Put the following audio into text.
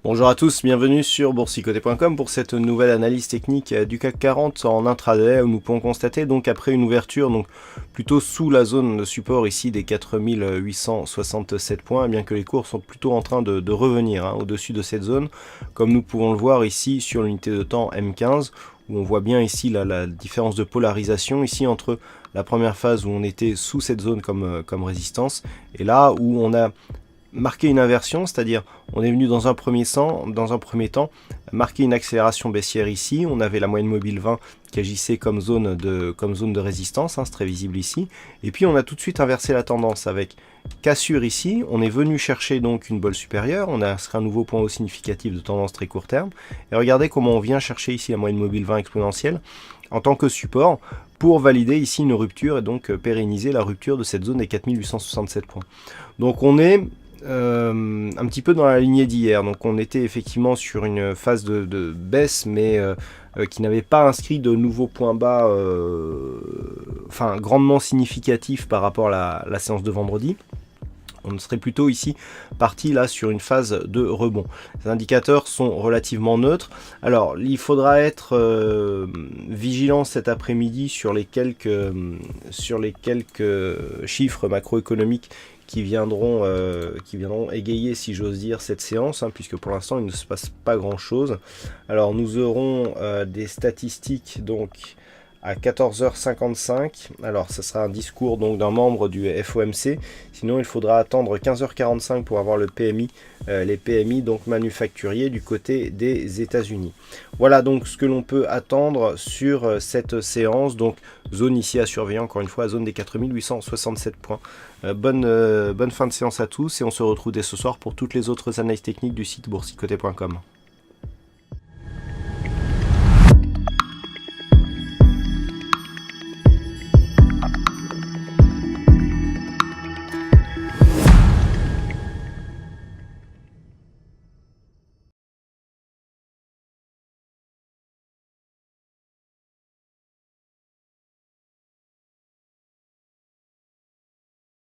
Bonjour à tous, bienvenue sur boursicoté.com pour cette nouvelle analyse technique du CAC 40 en intraday où nous pouvons constater donc après une ouverture donc plutôt sous la zone de support ici des 4867 points, bien que les cours sont plutôt en train de revenir au-dessus de cette zone, comme nous pouvons le voir ici sur l'unité de temps M15 où on voit bien ici la différence de polarisation ici entre la première phase où on était sous cette zone comme résistance et là où on a marquer une inversion, c'est-à-dire on est venu dans un premier temps marquer une accélération baissière ici, on avait la moyenne mobile 20 qui agissait comme zone de résistance, c'est très visible ici, et puis on a tout de suite inversé la tendance avec cassure ici, on est venu chercher donc une bolle supérieure, on a inscrit un nouveau point haut significatif de tendance très court terme, et regardez comment on vient chercher ici la moyenne mobile 20 exponentielle en tant que support pour valider ici une rupture et donc pérenniser la rupture de cette zone des 4867 points. Donc on est un petit peu dans la lignée d'hier, donc on était effectivement sur une phase de baisse mais qui n'avait pas inscrit de nouveaux points bas grandement significatifs par rapport à la séance de vendredi. On serait plutôt ici parti là sur une phase de rebond. Les indicateurs sont relativement neutres. Alors il faudra être vigilant cet après-midi sur les quelques chiffres macroéconomiques qui viendront égayer, si j'ose dire, cette séance, puisque pour l'instant il ne se passe pas grand chose. Alors nous aurons des statistiques donc à 14h55, alors ça sera un discours donc d'un membre du FOMC, sinon il faudra attendre 15h45 pour avoir le PMI, les PMI donc manufacturiers du côté des États-Unis. Voilà donc ce que l'on peut attendre sur cette séance, donc zone ici à surveiller encore une fois, zone des 4867 points. Bonne fin de séance à tous et on se retrouve dès ce soir pour toutes les autres analyses techniques du site boursicoté.com.